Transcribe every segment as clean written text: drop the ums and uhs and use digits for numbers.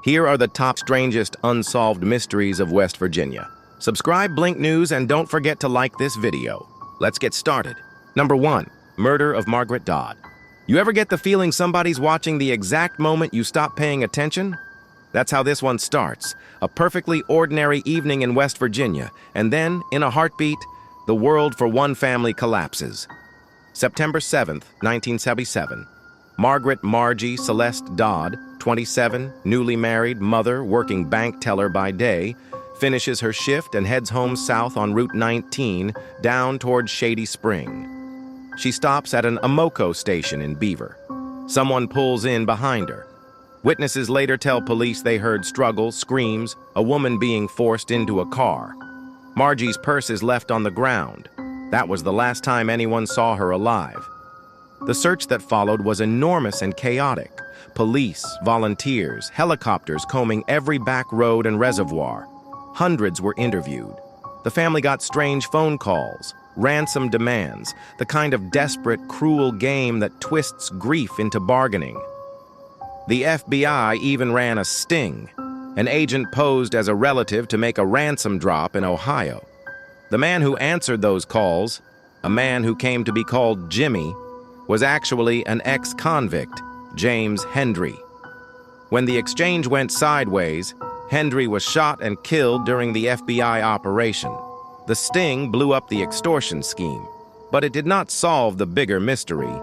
Here are the top strangest unsolved mysteries of West Virginia. Subscribe Blink News and don't forget to like this video. Let's get started. Number 1. Murder of Margaret Dodd. You ever get the feeling somebody's watching the exact moment you stop paying attention? That's how this one starts. A perfectly ordinary evening in West Virginia, and then, in a heartbeat, the world for one family collapses. September 7th, 1977. Margaret Margie Celeste Dodd, 27, newly married, mother, working bank teller by day, finishes her shift and heads home south on Route 19, down towards Shady Spring. She stops at an Amoco station in Beaver. Someone pulls in behind her. Witnesses later tell police they heard struggles, screams, a woman being forced into a car. Margie's purse is left on the ground. That was the last time anyone saw her alive. The search that followed was enormous and chaotic. Police, volunteers, helicopters combing every back road and reservoir. Hundreds were interviewed. The family got strange phone calls, ransom demands, the kind of desperate, cruel game that twists grief into bargaining. The FBI even ran a sting. An agent posed as a relative to make a ransom drop in Ohio. The man who answered those calls, a man who came to be called Jimmy, was actually an ex-convict, James Hendry. When the exchange went sideways, Hendry was shot and killed during the FBI operation. The sting blew up the extortion scheme, but it did not solve the bigger mystery.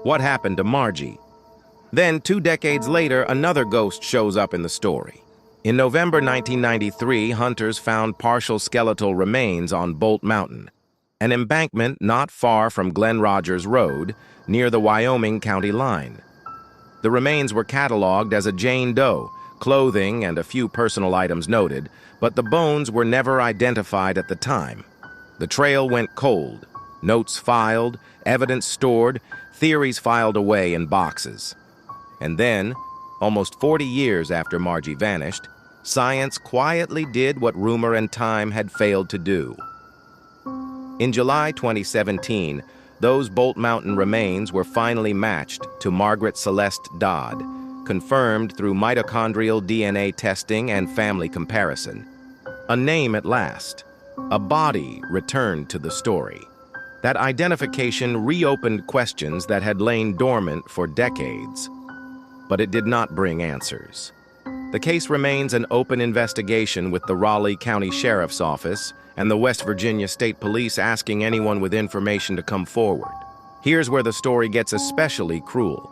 What happened to Margie? Then, 2 decades later, another ghost shows up in the story. In November 1993, hunters found partial skeletal remains on Bolt Mountain, an embankment not far from Glen Rogers Road, near the Wyoming County line. The remains were cataloged as a Jane Doe, clothing and a few personal items noted, but the bones were never identified at the time. The trail went cold, notes filed, evidence stored, theories filed away in boxes. And then, almost 40 years after Margie vanished, science quietly did what rumor and time had failed to do. In July 2017, those Bolt Mountain remains were finally matched to Margaret Celeste Dodd, confirmed through mitochondrial DNA testing and family comparison. A name at last. A body returned to the story. That identification reopened questions that had lain dormant for decades. But it did not bring answers. The case remains an open investigation, with the Raleigh County Sheriff's Office and the West Virginia State Police asking anyone with information to come forward. Here's where the story gets especially cruel.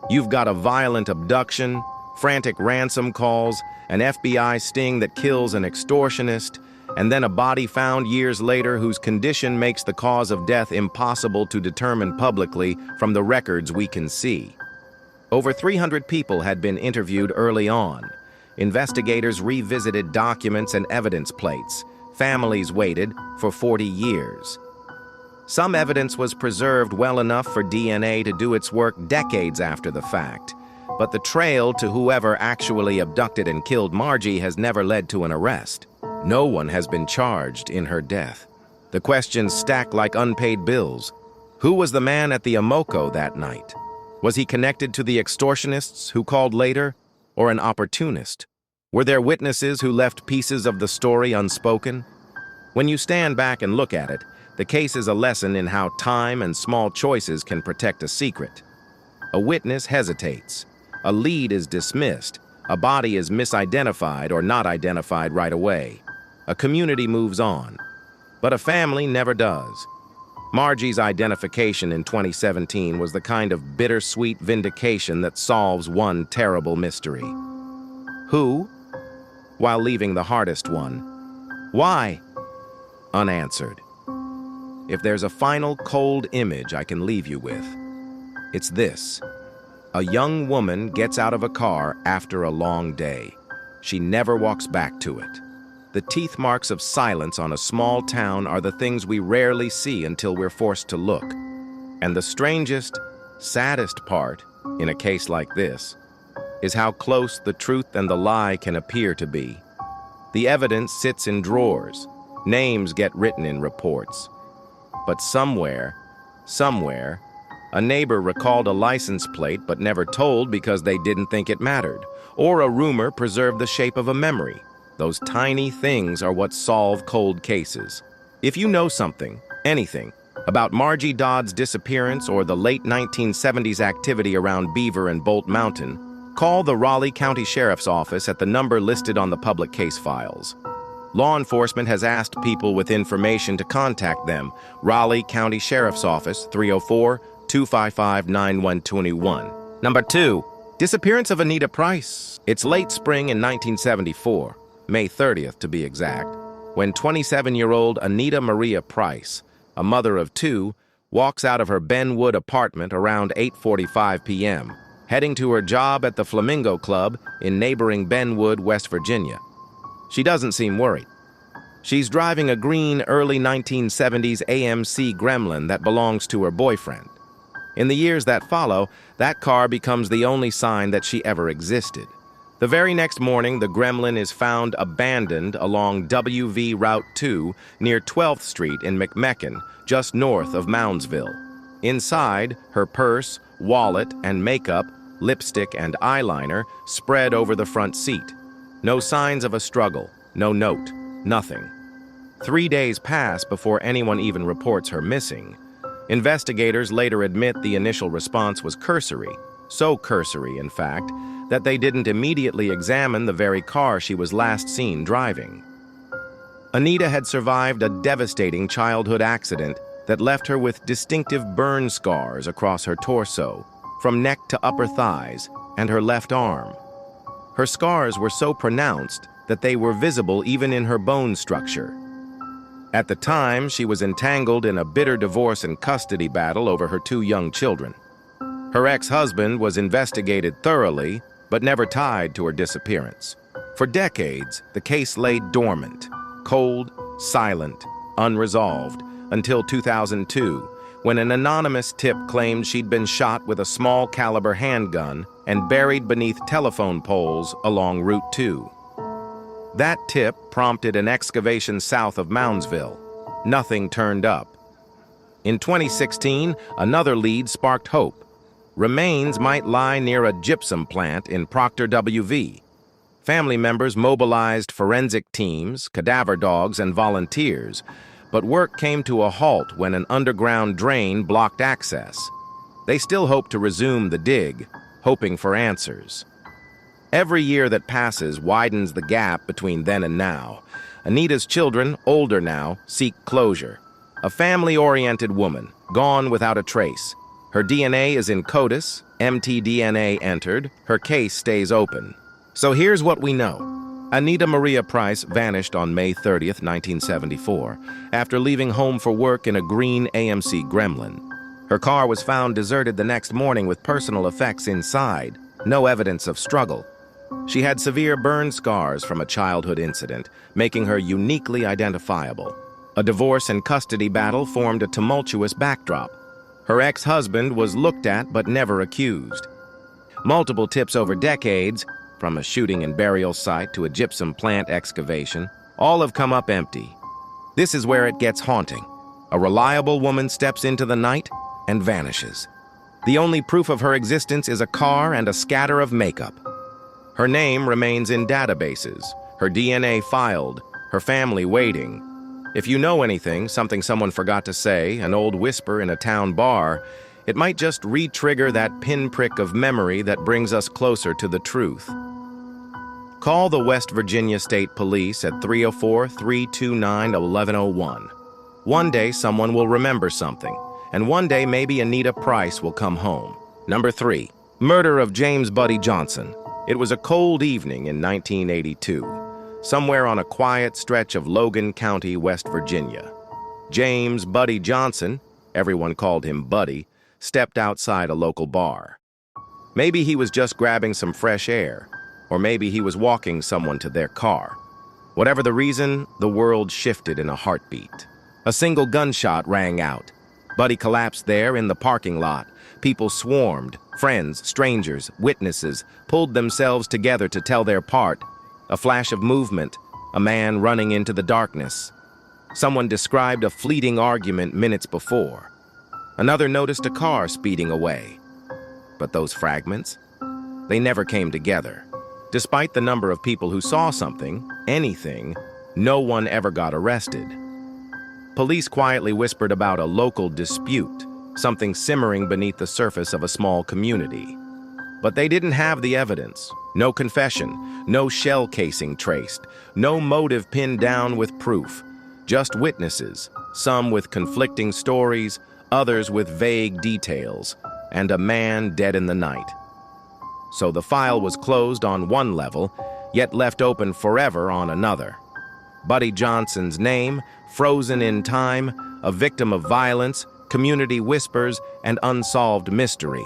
You've got a violent abduction, frantic ransom calls, an FBI sting that kills an extortionist, and then a body found years later whose condition makes the cause of death impossible to determine publicly from the records we can see. Over 300 people had been interviewed early on. Investigators revisited documents and evidence plates. Families waited for 40 years. Some evidence was preserved well enough for DNA to do its work decades after the fact, but the trail to whoever actually abducted and killed Margie has never led to an arrest. No one has been charged in her death. The questions stack like unpaid bills. Who was the man at the Amoco that night? Was he connected to the extortionists who called later, or an opportunist? Were there witnesses who left pieces of the story unspoken? When you stand back and look at it, the case is a lesson in how time and small choices can protect a secret. A witness hesitates. A lead is dismissed. A body is misidentified or not identified right away. A community moves on. But a family never does. Margie's identification in 2017 was the kind of bittersweet vindication that solves one terrible mystery. Who? While leaving the hardest one. Why? Unanswered. If there's a final cold image I can leave you with, it's this. A young woman gets out of a car after a long day. She never walks back to it. The teeth marks of silence on a small town are the things we rarely see until we're forced to look. And the strangest, saddest part, in a case like this, is how close the truth and the lie can appear to be. The evidence sits in drawers. Names get written in reports. But somewhere, a neighbor recalled a license plate but never told because they didn't think it mattered. or a rumor preserved the shape of a memory. Those tiny things are what solve cold cases. If you know something, anything, about Margie Dodd's disappearance or the late 1970s activity around Beaver and Bolt Mountain, call the Raleigh County Sheriff's Office at the number listed on the public case files. Law enforcement has asked people with information to contact them. Raleigh County Sheriff's Office, 304-255-9121. Number 2. Disappearance of Annita Price. It's late spring in 1974, May 30th to be exact, when 27-year-old Anita Maria Price, a mother of 2, walks out of her Benwood apartment around 8:45 p.m., heading to her job at the Flamingo Club in neighboring Benwood, West Virginia. She doesn't seem worried. She's driving a green early 1970s AMC Gremlin that belongs to her boyfriend. In the years that follow, that car becomes the only sign that she ever existed. The very next morning, the Gremlin is found abandoned along WV Route 2 near 12th Street in McMecken, just north of Moundsville. Inside, her purse, wallet, and makeup, lipstick, and eyeliner spread over the front seat. No signs of a struggle, no note, nothing. 3 days pass before anyone even reports her missing. Investigators later admit the initial response was cursory, so cursory, in fact, that they didn't immediately examine the very car she was last seen driving. Anita had survived a devastating childhood accident that left her with distinctive burn scars across her torso, from neck to upper thighs, and her left arm. Her scars were so pronounced that they were visible even in her bone structure. At the time, she was entangled in a bitter divorce and custody battle over her 2 young children. Her ex-husband was investigated thoroughly, but never tied to her disappearance. For decades, the case lay dormant, cold, silent, unresolved, until 2002, when an anonymous tip claimed she'd been shot with a small-caliber handgun and buried beneath telephone poles along Route 2. That tip prompted an excavation south of Moundsville. Nothing turned up. In 2016, another lead sparked hope. Remains might lie near a gypsum plant in Proctor WV. Family members mobilized forensic teams, cadaver dogs, and volunteers, but work came to a halt when an underground drain blocked access. They still hope to resume the dig, hoping for answers. Every year that passes widens the gap between then and now. Anita's children, older now, seek closure. A family-oriented woman, gone without a trace. Her DNA is in CODIS, mtDNA entered, her case stays open. So here's what we know. Anita Maria Price vanished on May 30th, 1974, after leaving home for work in a green AMC Gremlin. Her car was found deserted the next morning with personal effects inside, no evidence of struggle. She had severe burn scars from a childhood incident, making her uniquely identifiable. A divorce and custody battle formed a tumultuous backdrop. Her ex-husband was looked at but never accused. Multiple tips over decades, from a shooting and burial site to a gypsum plant excavation, all have come up empty. This is where it gets haunting. A reliable woman steps into the night and vanishes. The only proof of her existence is a car and a scatter of makeup. Her name remains in databases, her DNA filed, her family waiting. If you know anything, something someone forgot to say, an old whisper in a town bar, it might just re-trigger that pinprick of memory that brings us closer to the truth. Call the West Virginia State Police at 304-329-1101. One day someone will remember something, and one day maybe Anita Price will come home. Number 3. Murder of James Buddy Johnson. It was a cold evening in 1982, somewhere on a quiet stretch of Logan County, West Virginia. James Buddy Johnson, everyone called him Buddy, stepped outside a local bar. Maybe he was just grabbing some fresh air, or maybe he was walking someone to their car. Whatever the reason, the world shifted in a heartbeat. A single gunshot rang out. Buddy collapsed there in the parking lot. People swarmed. Friends, strangers, witnesses pulled themselves together to tell their part. A flash of movement, a man running into the darkness. Someone described a fleeting argument minutes before. Another noticed a car speeding away. But those fragments, they never came together. Despite the number of people who saw something, anything, no one ever got arrested. Police quietly whispered about a local dispute, something simmering beneath the surface of a small community. But they didn't have the evidence. No confession, no shell casing traced, no motive pinned down with proof. Just witnesses, some with conflicting stories, others with vague details, and a man dead in the night. So the file was closed on one level, yet left open forever on another. Buddy Johnson's name, frozen in time, a victim of violence, community whispers, and unsolved mystery.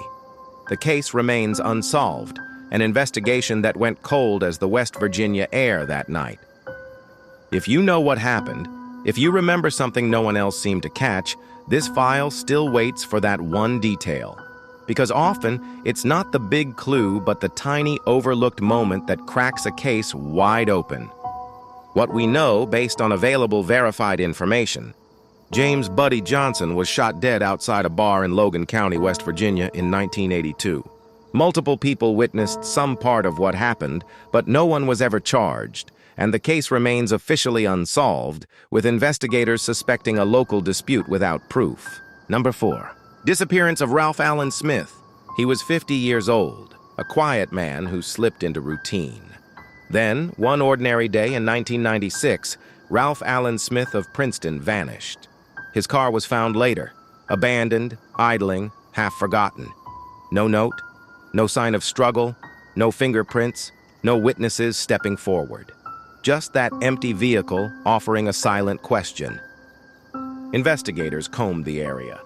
The case remains unsolved, an investigation that went cold as the West Virginia air that night. If you know what happened, if you remember something no one else seemed to catch, this file still waits for that one detail. Because often, it's not the big clue, but the tiny overlooked moment that cracks a case wide open. What we know, based on available verified information, James Buddy Johnson was shot dead outside a bar in Logan County, West Virginia in 1982. Multiple people witnessed some part of what happened, but no one was ever charged, and the case remains officially unsolved, with investigators suspecting a local dispute without proof. Number 4. Disappearance of Ralph Allen Smith. He was 50 years old, a quiet man who slipped into routine. Then, one ordinary day in 1996, Ralph Allen Smith of Princeton vanished. His car was found later, abandoned, idling, half forgotten. No note, no sign of struggle, no fingerprints, no witnesses stepping forward. Just that empty vehicle offering a silent question. Investigators combed the area.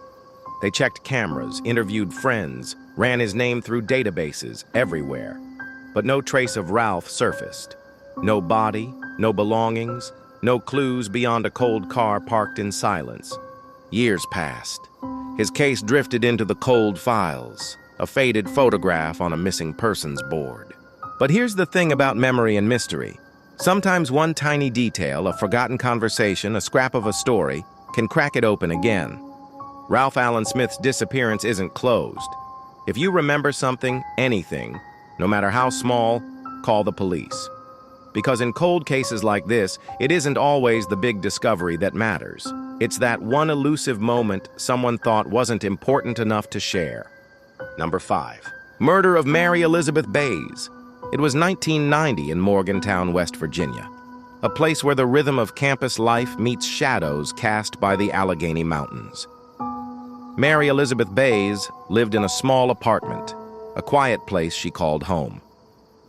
They checked cameras, interviewed friends, ran his name through databases everywhere. But no trace of Ralph surfaced. No body, no belongings, no clues beyond a cold car parked in silence. Years passed. His case drifted into the cold files, a faded photograph on a missing persons board. But here's the thing about memory and mystery. Sometimes one tiny detail, a forgotten conversation, a scrap of a story, can crack it open again. Ralph Allen Smith's disappearance isn't closed. If you remember something, anything, no matter how small, call the police. Because in cold cases like this, it isn't always the big discovery that matters. It's that one elusive moment someone thought wasn't important enough to share. Number 5. Murder of Mary Elizabeth Bacz. It was 1990 in Morgantown, West Virginia, a place where the rhythm of campus life meets shadows cast by the Allegheny Mountains. Mary Elizabeth Bacz lived in a small apartment, a quiet place she called home.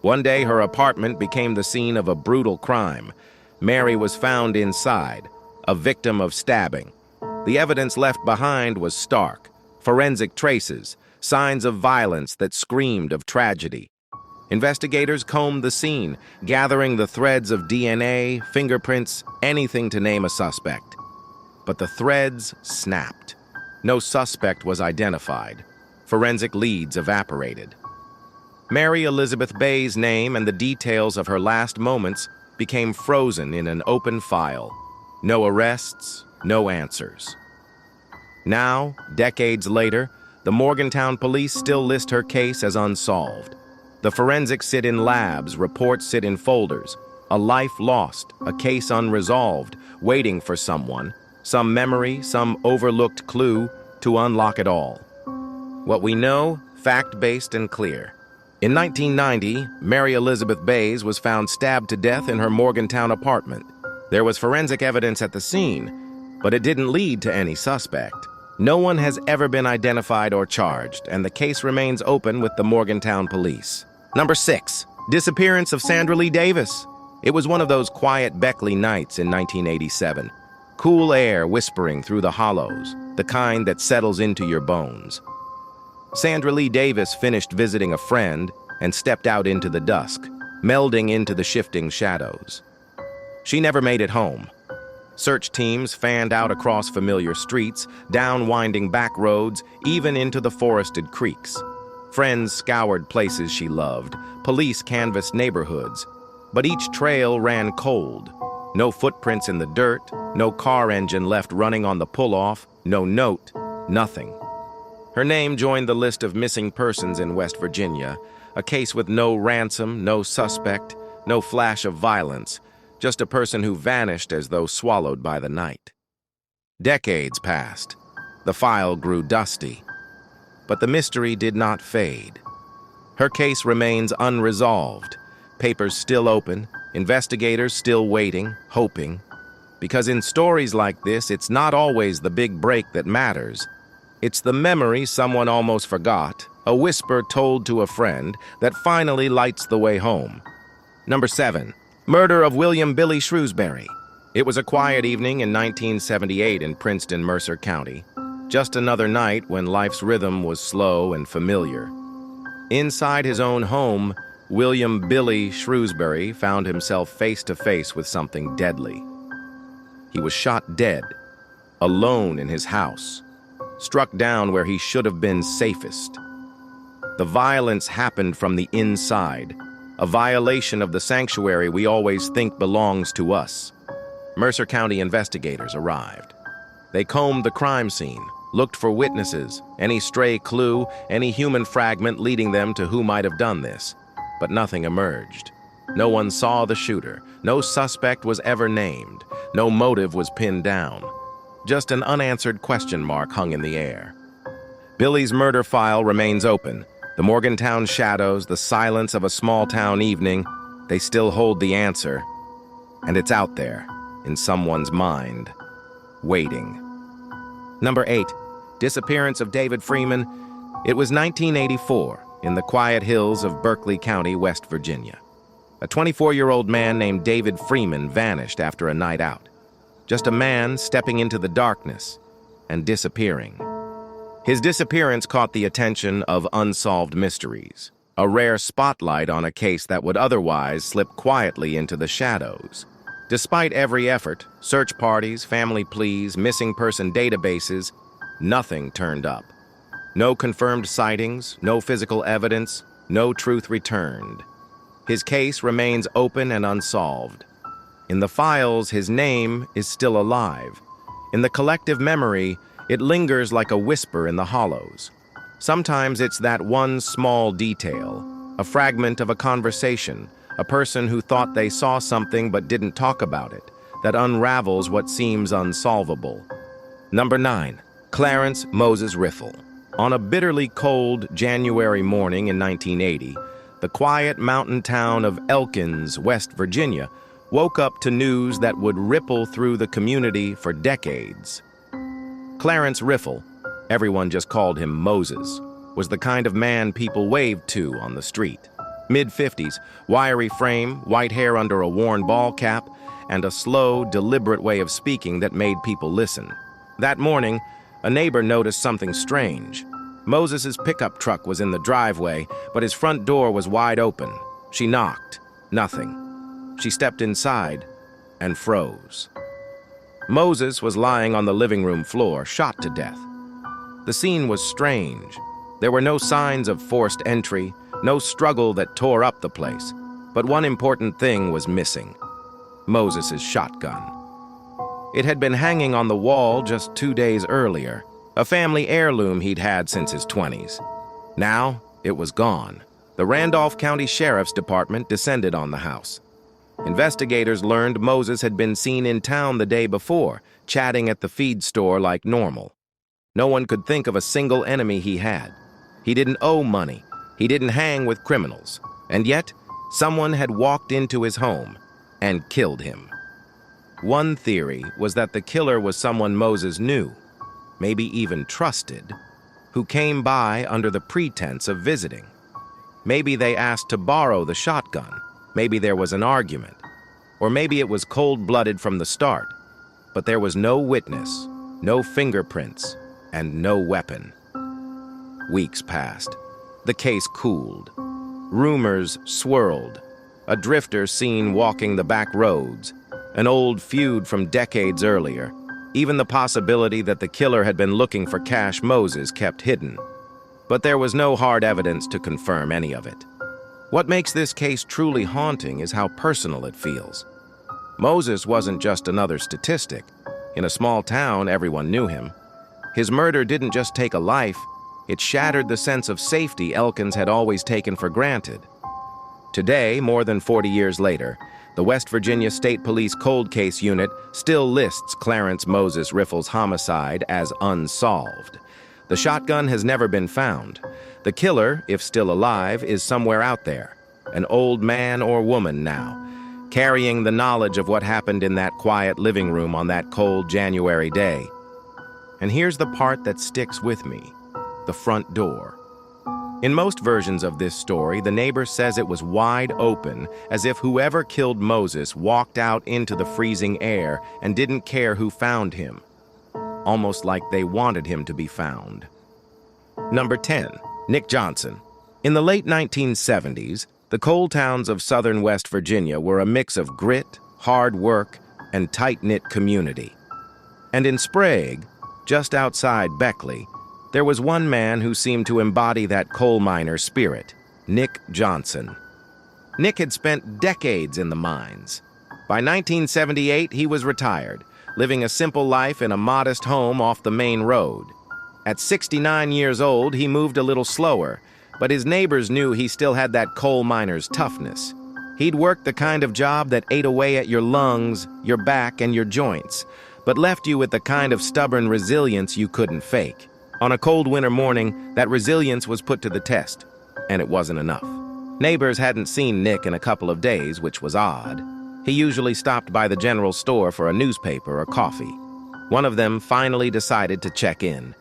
One day, her apartment became the scene of a brutal crime. Mary was found inside, a victim of stabbing. The evidence left behind was stark. Forensic traces, signs of violence that screamed of tragedy. Investigators combed the scene, gathering the threads of DNA, fingerprints, anything to name a suspect. But the threads snapped. No suspect was identified. Forensic leads evaporated. Mary Elizabeth Bacz' name and the details of her last moments became frozen in an open file. No arrests, no answers. Now, decades later, the Morgantown police still list her case as unsolved. The forensics sit in labs, reports sit in folders. A life lost, a case unresolved, waiting for someone, some memory, some overlooked clue to unlock it all. What we know, fact-based and clear. In 1990, Mary Elizabeth Bacz was found stabbed to death in her Morgantown apartment. There was forensic evidence at the scene, but it didn't lead to any suspect. No one has ever been identified or charged, and the case remains open with the Morgantown police. Number 6. Disappearance of Sandra Lee Davis. It was one of those quiet Beckley nights in 1987. Cool air whispering through the hollows, the kind that settles into your bones. Sandra Lee Davis finished visiting a friend and stepped out into the dusk, melding into the shifting shadows. She never made it home. Search teams fanned out across familiar streets, down winding back roads, even into the forested creeks. Friends scoured places she loved, police canvassed neighborhoods, but each trail ran cold. No footprints in the dirt, no car engine left running on the pull-off, no note, nothing. Her name joined the list of missing persons in West Virginia, A case with no ransom, no suspect, no flash of violence, just a person who vanished as though swallowed by the night. Decades passed. The file grew dusty. But the mystery did not fade. Her case remains unresolved, papers still open, investigators still waiting, hoping. Because in stories like this, it's not always the big break that matters. It's the memory someone almost forgot, a whisper told to a friend, that finally lights the way home. Number 7. Murder of William Billy Shrewsbury. It was a quiet evening in 1978 in Princeton, Mercer County. Just another night when life's rhythm was slow and familiar. Inside his own home, William Billy Shrewsbury found himself face to face with something deadly. He was shot dead, alone in his house, struck down where he should have been safest. The violence happened from the inside, a violation of the sanctuary we always think belongs to us. Mercer County investigators arrived. They combed the crime scene, looked for witnesses, any stray clue, any human fragment leading them to who might have done this. But nothing emerged. No one saw the shooter. No suspect was ever named. No motive was pinned down. Just an unanswered question mark hung in the air. Billy's murder file remains open. The Morgantown shadows, the silence of a small-town evening, they still hold the answer. And it's out there, in someone's mind, waiting. Number 8. Disappearance of David Freeman. It was 1984 in the quiet hills of Berkeley County, West Virginia. A 24-year-old man named David Freeman vanished after a night out. Just a man stepping into the darkness and disappearing. His disappearance caught the attention of Unsolved Mysteries, a rare spotlight on a case that would otherwise slip quietly into the shadows. Despite every effort, search parties, family pleas, missing person databases, nothing turned up. No confirmed sightings, no physical evidence, no truth returned. His case remains open and unsolved. In the files, his name is still alive. In the collective memory, it lingers like a whisper in the hollows. Sometimes it's that one small detail, a fragment of a conversation, a person who thought they saw something but didn't talk about it, that unravels what seems unsolvable. Number 9. Clarence Moses Riffle. On a bitterly cold January morning in 1980, the quiet mountain town of Elkins, West Virginia, woke up to news that would ripple through the community for decades. Clarence Riffle, everyone just called him Moses, was the kind of man people waved to on the street. Mid-50s, wiry frame, white hair under a worn ball cap, and a slow, deliberate way of speaking that made people listen. That morning, a neighbor noticed something strange. Moses's pickup truck was in the driveway, but his front door was wide open. She knocked. Nothing. She stepped inside and froze. Moses was lying on the living room floor, shot to death. The scene was strange. There were no signs of forced entry, no struggle that tore up the place. But one important thing was missing: Moses's shotgun. It had been hanging on the wall just 2 days earlier, a family heirloom he'd had since his 20s. Now, it was gone. The Randolph County Sheriff's Department descended on the house. Investigators learned Moses had been seen in town the day before, chatting at the feed store like normal. No one could think of a single enemy he had. He didn't owe money. He didn't hang with criminals. And yet, someone had walked into his home and killed him. One theory was that the killer was someone Moses knew, maybe even trusted, who came by under the pretense of visiting. Maybe they asked to borrow the shotgun. Maybe there was an argument. Or maybe it was cold-blooded from the start. But there was no witness, no fingerprints, and no weapon. Weeks passed. The case cooled. Rumors swirled. A drifter seen walking the back roads. An old feud from decades earlier. Even the possibility that the killer had been looking for Cash Moses kept hidden. But there was no hard evidence to confirm any of it. What makes this case truly haunting is how personal it feels. Moses wasn't just another statistic. In a small town, everyone knew him. His murder didn't just take a life, It shattered the sense of safety Elkins had always taken for granted. Today, more than 40 years later, the West Virginia State Police Cold Case Unit still lists Clarence Moses Riffle's homicide as unsolved. The shotgun has never been found. The killer, if still alive, is somewhere out there, an old man or woman now, carrying the knowledge of what happened in that quiet living room on that cold January day. And here's the part that sticks with me: the front door. In most versions of this story, the neighbor says it was wide open, as if whoever killed Moses walked out into the freezing air and didn't care who found him. Almost like they wanted him to be found. Number 10. Nick Johnson. In the late 1970s, the coal towns of southern West Virginia were a mix of grit, hard work, and tight-knit community. And in Sprague, just outside Beckley, there was one man who seemed to embody that coal miner spirit: Nick Johnson. Nick had spent decades in the mines. By 1978, he was retired, living a simple life in a modest home off the main road. At 69 years old, he moved a little slower, but his neighbors knew he still had that coal miner's toughness. He'd worked the kind of job that ate away at your lungs, your back, and your joints, but left you with the kind of stubborn resilience you couldn't fake. On a cold winter morning, that resilience was put to the test, and it wasn't enough. Neighbors hadn't seen Nick in a couple of days, which was odd. He usually stopped by the general store for a newspaper or coffee. One of them finally decided to check in.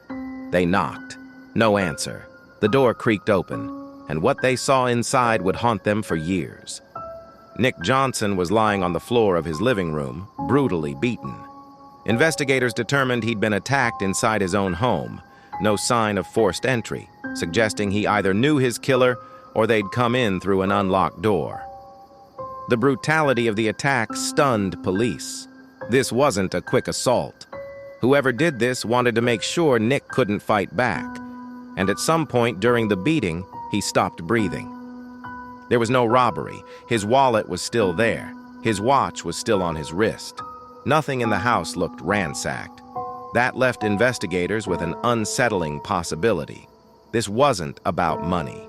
They knocked. No answer. The door creaked open, and what they saw inside would haunt them for years. Nick Johnson was lying on the floor of his living room, brutally beaten. Investigators determined he'd been attacked inside his own home. No sign of forced entry, suggesting he either knew his killer or they'd come in through an unlocked door. The brutality of the attack stunned police. This wasn't a quick assault. Whoever did this wanted to make sure Nick couldn't fight back, and at some point during the beating, he stopped breathing. There was no robbery. His wallet was still there. His watch was still on his wrist. Nothing in the house looked ransacked. That left investigators with an unsettling possibility. This wasn't about money.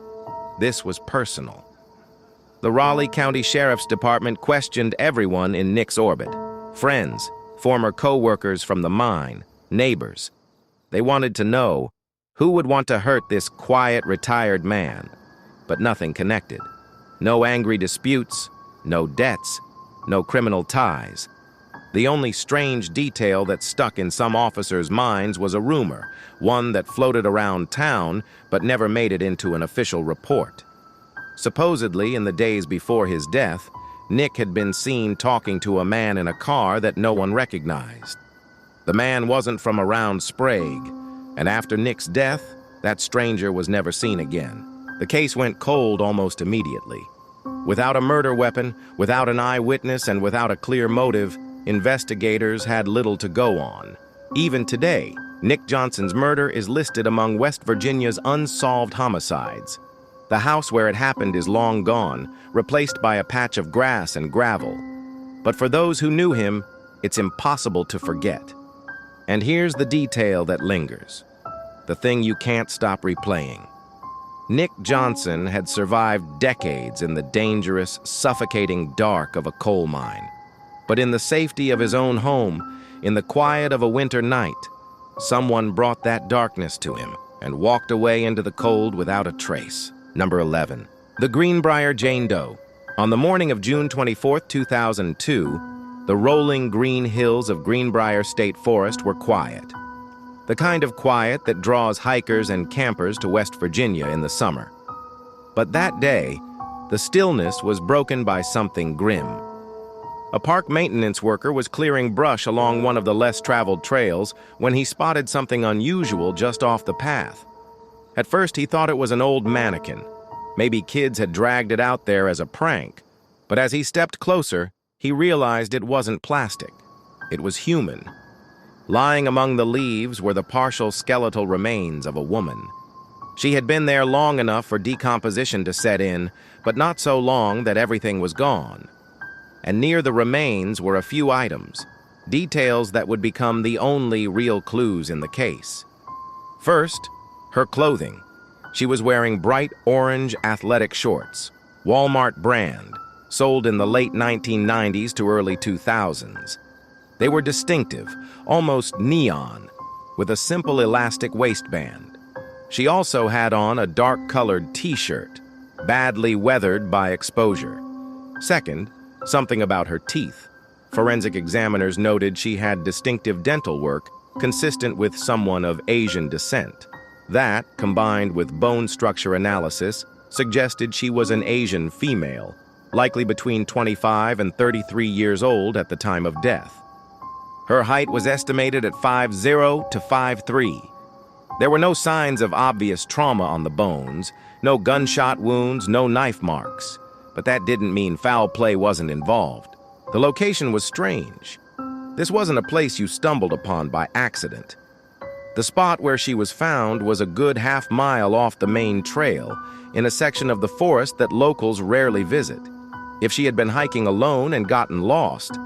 This was personal. The Raleigh County Sheriff's Department questioned everyone in Nick's orbit: friends, former co-workers from the mine, neighbors. They wanted to know who would want to hurt this quiet, retired man, but nothing connected. No angry disputes, no debts, no criminal ties. The only strange detail that stuck in some officers' minds was a rumor, one that floated around town but never made it into an official report. Supposedly, in the days before his death, Nick had been seen talking to a man in a car that no one recognized. The man wasn't from around Sprague, and after Nick's death, that stranger was never seen again. The case went cold almost immediately. Without a murder weapon, without an eyewitness, and without a clear motive, investigators had little to go on. Even today, Nick Johnson's murder is listed among West Virginia's unsolved homicides. The house where it happened is long gone, replaced by a patch of grass and gravel. But for those who knew him, it's impossible to forget. And here's the detail that lingers, the thing you can't stop replaying. Nick Johnson had survived decades in the dangerous, suffocating dark of a coal mine. But in the safety of his own home, in the quiet of a winter night, someone brought that darkness to him and walked away into the cold without a trace. Number 11. The Greenbrier Jane Doe. On the morning of June 24, 2002, the rolling green hills of Greenbrier State Forest were quiet. The kind of quiet that draws hikers and campers to West Virginia in the summer. But that day, the stillness was broken by something grim. A park maintenance worker was clearing brush along one of the less-traveled trails when he spotted something unusual just off the path. At first, he thought it was an old mannequin. Maybe kids had dragged it out there as a prank. But as he stepped closer, he realized it wasn't plastic. It was human. Lying among the leaves were the partial skeletal remains of a woman. She had been there long enough for decomposition to set in, but not so long that everything was gone. And near the remains were a few items, details that would become the only real clues in the case. First, Her clothing. She was wearing bright orange athletic shorts, Walmart brand, sold in the late 1990s to early 2000s. They were distinctive, almost neon, with a simple elastic waistband. She also had on a dark-colored t-shirt, badly weathered by exposure. Second, something about her teeth. Forensic examiners noted she had distinctive dental work consistent with someone of Asian descent. That, combined with bone structure analysis, suggested she was an Asian female, likely between 25 and 33 years old at the time of death. Her height was estimated at 5'0" to 5'3". There were no signs of obvious trauma on the bones, no gunshot wounds, no knife marks. But that didn't mean foul play wasn't involved. The location was strange. This wasn't a place you stumbled upon by accident. The spot where she was found was a good half-mile off the main trail, in a section of the forest that locals rarely visit. If she had been hiking alone and gotten lost,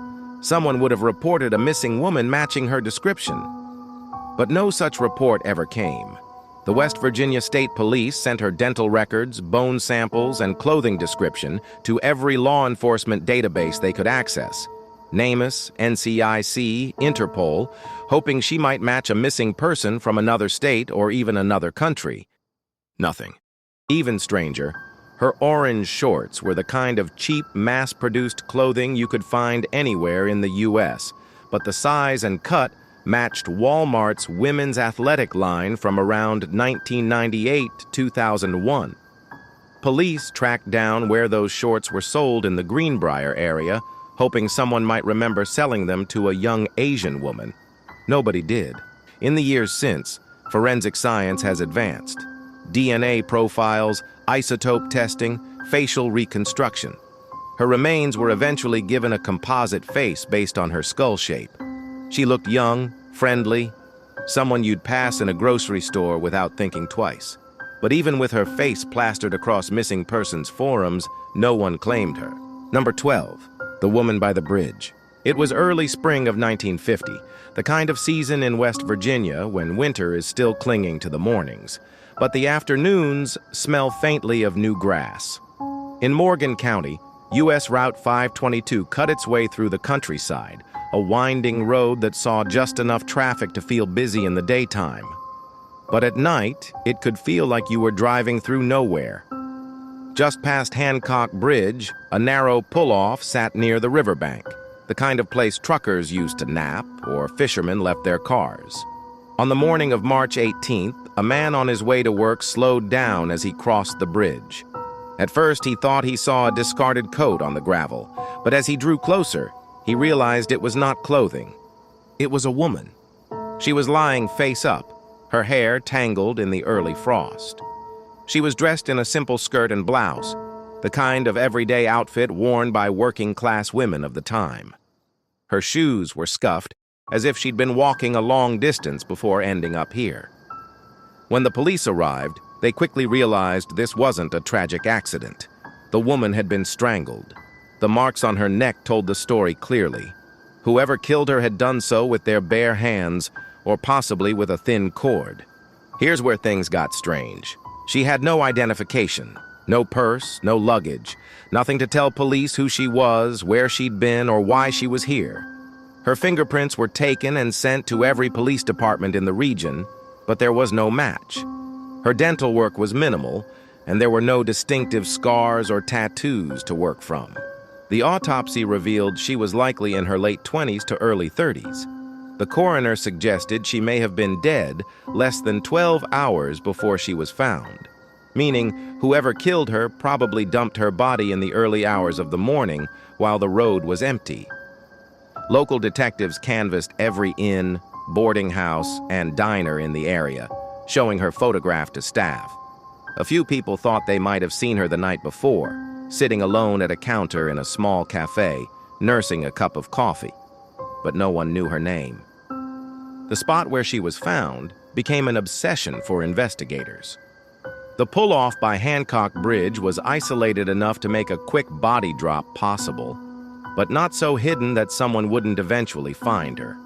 someone would have reported a missing woman matching her description. But no such report ever came. The West Virginia State Police sent her dental records, bone samples, and clothing description to every law enforcement database they could access. NamUs, NCIC, Interpol, hoping she might match a missing person from another state or even another country. Nothing. Even stranger, her orange shorts were the kind of cheap, mass-produced clothing you could find anywhere in the U.S., but the size and cut matched Walmart's women's athletic line from around 1998 to 2001. Police tracked down where those shorts were sold in the Greenbrier area, hoping someone might remember selling them to a young Asian woman. Nobody did. In the years since, forensic science has advanced. DNA profiles, isotope testing, facial reconstruction. Her remains were eventually given a composite face based on her skull shape. She looked young, friendly, someone you'd pass in a grocery store without thinking twice. But even with her face plastered across missing persons forums, no one claimed her. Number 12, the woman by the bridge. It was early spring of 1950, the kind of season in West Virginia when winter is still clinging to the mornings, but the afternoons smell faintly of new grass. In Morgan County, U.S. Route 522 cut its way through the countryside, a winding road that saw just enough traffic to feel busy in the daytime. But at night, it could feel like you were driving through nowhere. Just past Hancock Bridge, a narrow pull-off sat near the riverbank, the kind of place truckers used to nap or fishermen left their cars. On the morning of March 18th, a man on his way to work slowed down as he crossed the bridge. At first, he thought he saw a discarded coat on the gravel, but as he drew closer, he realized it was not clothing. It was a woman. She was lying face up, her hair tangled in the early frost. She was dressed in a simple skirt and blouse, the kind of everyday outfit worn by working-class women of the time. Her shoes were scuffed, as if she'd been walking a long distance before ending up here. When the police arrived, they quickly realized this wasn't a tragic accident. The woman had been strangled. The marks on her neck told the story clearly. Whoever killed her had done so with their bare hands, or possibly with a thin cord. Here's where things got strange. She had no identification, no purse, no luggage, nothing to tell police who she was, where she'd been, or why she was here. Her fingerprints were taken and sent to every police department in the region, but there was no match. Her dental work was minimal, and there were no distinctive scars or tattoos to work from. The autopsy revealed she was likely in her late 20s to early 30s. The coroner suggested she may have been dead less than 12 hours before she was found, meaning whoever killed her probably dumped her body in the early hours of the morning while the road was empty. Local detectives canvassed every inn, boarding house, and diner in the area, showing her photograph to staff. A few people thought they might have seen her the night before, sitting alone at a counter in a small cafe, nursing a cup of coffee. But no one knew her name. The spot where she was found became an obsession for investigators. The pull-off by Hancock Bridge was isolated enough to make a quick body drop possible, but not so hidden that someone wouldn't eventually find her.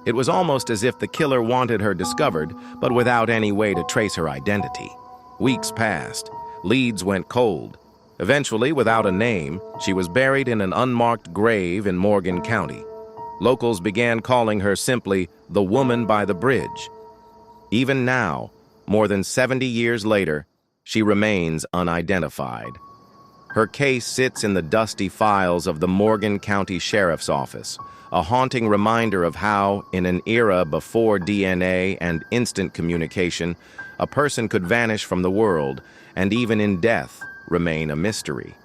It was almost as if the killer wanted her discovered, but without any way to trace her identity. Weeks passed. Leads went cold. Eventually, without a name, she was buried in an unmarked grave in Morgan County. Locals began calling her simply the woman by the bridge. Even now, more than 70 years later, she remains unidentified. Her case sits in the dusty files of the Morgan County Sheriff's Office, a haunting reminder of how, in an era before DNA and instant communication, a person could vanish from the world and even in death remain a mystery.